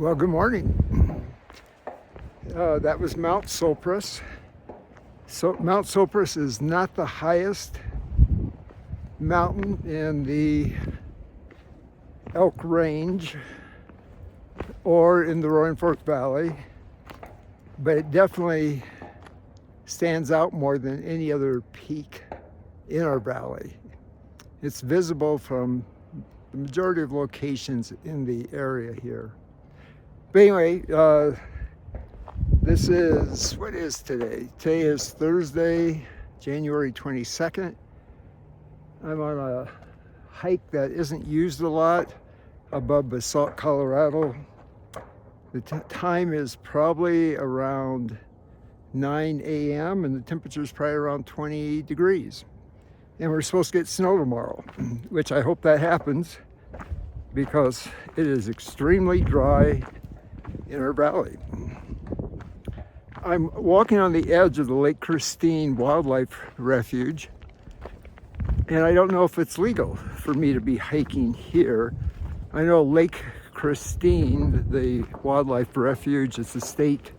Well, good morning. That was Mount Sopris. So Mount Sopris is not the highest mountain in the Elk Range or in the Roaring Fork Valley, but it definitely stands out more than any other peak in our valley. It's visible from the majority of locations in the area here. But anyway, this is, what is today? Today is Thursday, January 22nd. I'm on a hike that isn't used a lot above Basalt, Colorado. The time is probably around 9 a.m. and the temperature is probably around 20 degrees. And we're supposed to get snow tomorrow, which I hope that happens because it is extremely dry in our valley. I'm walking on the edge of the Lake Christine Wildlife Refuge, and I don't know if it's legal for me to be hiking here. I know Lake Christine, the wildlife refuge, it's a state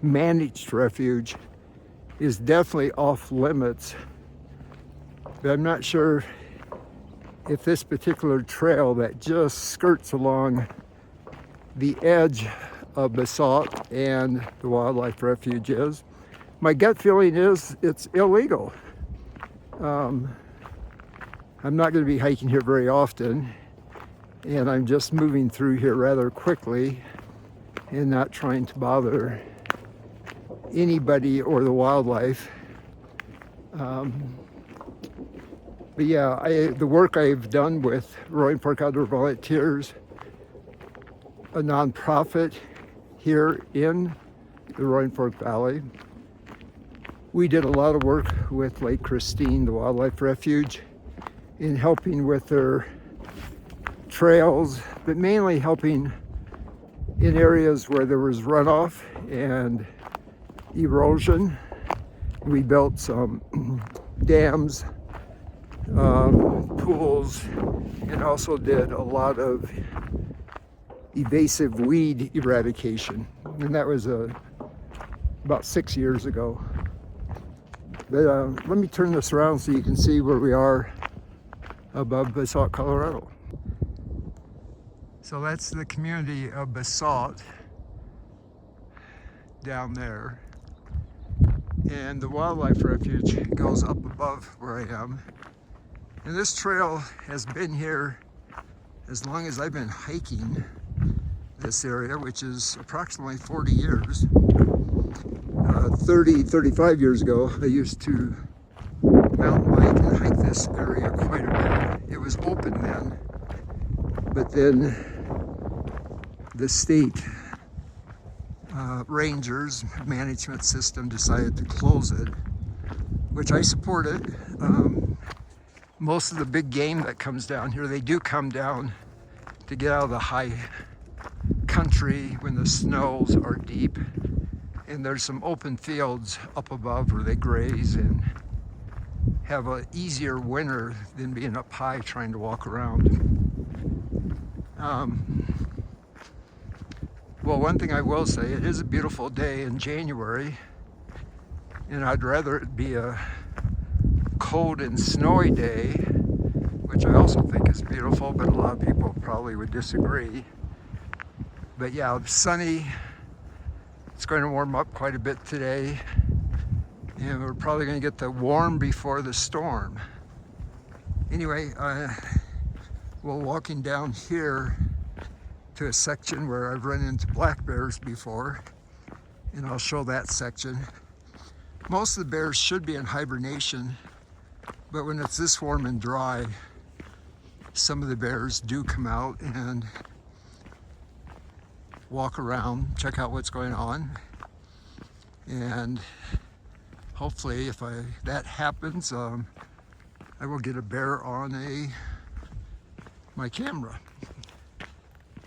managed refuge, is definitely off limits, but I'm not sure if this particular trail that just skirts along the edge of Basalt and the wildlife refuge is. My gut feeling is it's illegal. I'm not going to be hiking here very often, and I'm just moving through here rather quickly and not trying to bother anybody or the wildlife. But yeah, the work I've done with Roaring Fork Outdoor Volunteers, a nonprofit here in the Roaring Fork Valley. We did a lot of work with Lake Christine, the wildlife refuge, in helping with their trails, but mainly helping in areas where there was runoff and erosion. We built some dams, pools, and also did a lot of invasive weed eradication, and that was about 6 years ago. But let me turn this around so you can see where we are above Basalt, Colorado. So that's the community of Basalt down there, and the wildlife refuge goes up above where I am. And this trail has been here as long as I've been hiking this area, which is approximately 40 years. 35 years ago, I used to mountain bike and hike this area quite a bit. It was open then, but then the state rangers management system decided to close it, which I supported. Most of the big game that comes down here, they do come down to get out of the high country when the snows are deep, and there's some open fields up above where they graze and have an easier winter than being up high trying to walk around. Well, one thing I will say, it is a beautiful day in January, and I'd rather it be a cold and snowy day, which I also think is beautiful, but a lot of people probably would disagree. But yeah, sunny. It's going to warm up quite a bit today, and we're probably going to get the warm before the storm. Anyway, we're walking down here to a section where I've run into black bears before, and I'll show that section. Most of the bears should be in hibernation, but when it's this warm and dry, some of the bears do come out and walk around, check out what's going on, and hopefully if that happens, I will get a bear on my camera.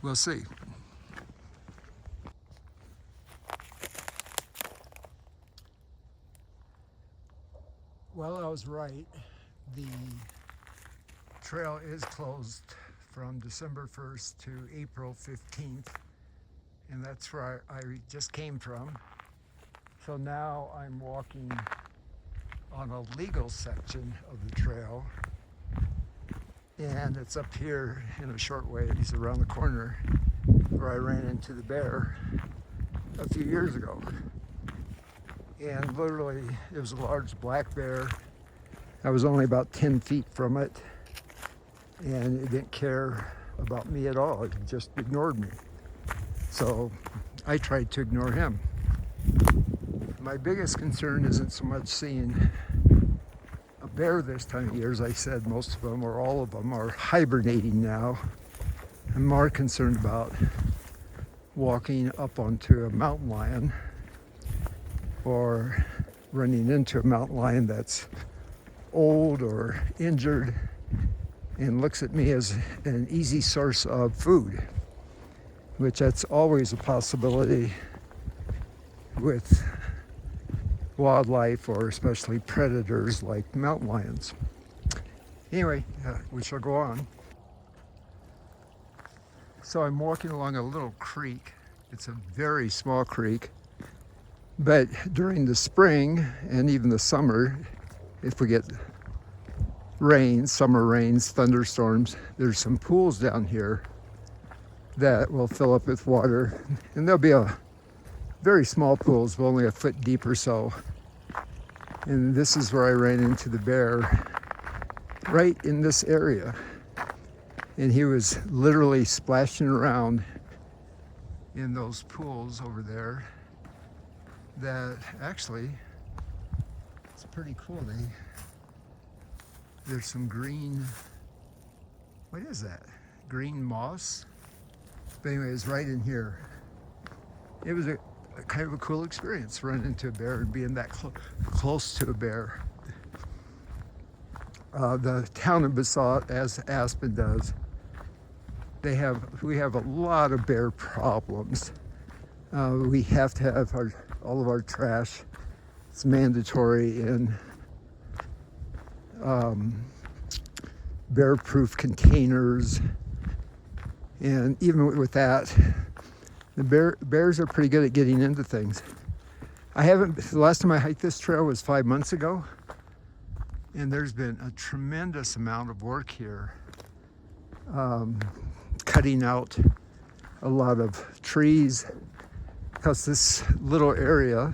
We'll see. Well, I was right. The trail is closed from December 1st to April 15th. and that's where I just came from. So now I'm walking on a legal section of the trail, and it's up here in a short ways around the corner where I ran into the bear a few years ago. And literally, it was a large black bear. I was only about 10 feet from it, and it didn't care about me at all. It just ignored me. So I tried to ignore him. My biggest concern isn't so much seeing a bear this time of year. As I said, most of them or all of them are hibernating now. I'm more concerned about walking up onto a mountain lion or running into a mountain lion that's old or injured and looks at me as an easy source of food, which that's always a possibility with wildlife, or especially predators like mountain lions. Anyway, we shall go on. So I'm walking along a little creek. It's a very small creek, but during the spring and even the summer, if we get rains, summer rains, thunderstorms, there's some pools down here that will fill up with water, and there'll be a very small pools, only a foot deep or so. And this is where I ran into the bear, right in this area. And he was literally splashing around in those pools over there that actually, it's pretty cool. There's some green, what is that? Green moss? But anyway, it's right in here. It was a kind of a cool experience, running into a bear and being that close to a bear. The town of Basalt, as Aspen does, we have a lot of bear problems. We have to have all of our trash. It's mandatory in bear-proof containers, and even with that, the bears are pretty good at getting into things. The last time I hiked this trail was 5 months ago, and there's been a tremendous amount of work here, cutting out a lot of trees, because this little area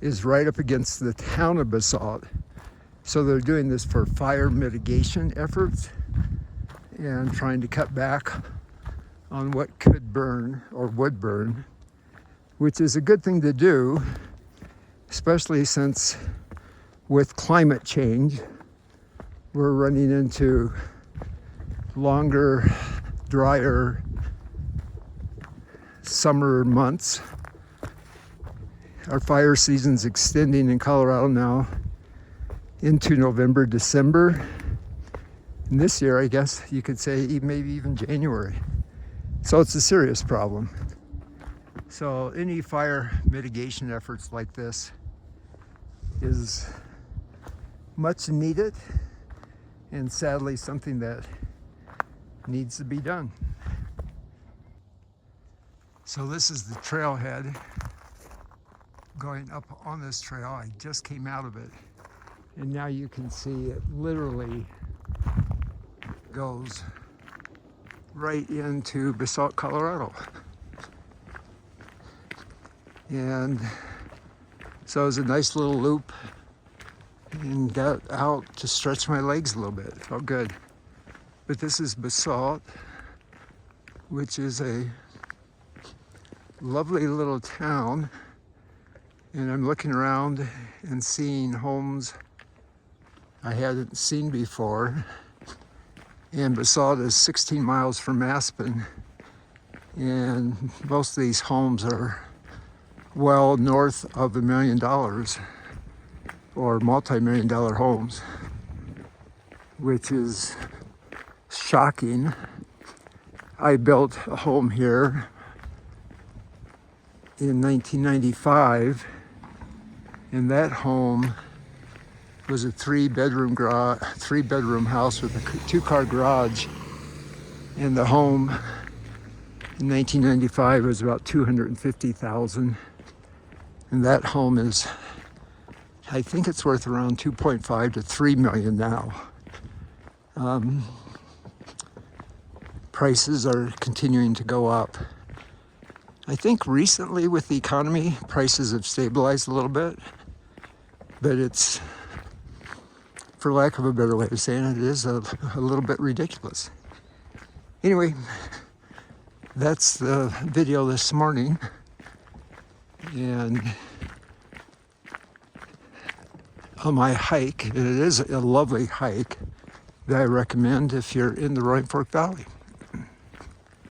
is right up against the town of Basalt. So they're doing this for fire mitigation efforts and trying to cut back on what could burn or would burn, which is a good thing to do, especially since with climate change, we're running into longer, drier summer months. Our fire season's extending in Colorado now into November, December. And this year, I guess you could say maybe even January. So it's a serious problem. So any fire mitigation efforts like this is much needed, and sadly something that needs to be done. So this is the trailhead going up on this trail. I just came out of it, and now you can see it literally goes right into Basalt, Colorado. And so it was a nice little loop, and got out to stretch my legs a little bit. It felt good. But this is Basalt, which is a lovely little town. And I'm looking around and seeing homes I hadn't seen before. And Basalt is 16 miles from Aspen, and most of these homes are well north of $1 million, or multi-million-dollar homes, which is shocking. I built a home here in 1995, and that home was a three-bedroom house with a two-car garage, and the home In 1995, it was about 250,000, and that home is, I think it's worth around 2.5 to 3 million now. Prices are continuing to go up. I think recently with the economy, prices have stabilized a little bit, but it's, for lack of a better way of saying it, is a little bit ridiculous. Anyway, that's the video this morning, and on my hike. It is a lovely hike that I recommend if you're in the Roaring Fork Valley.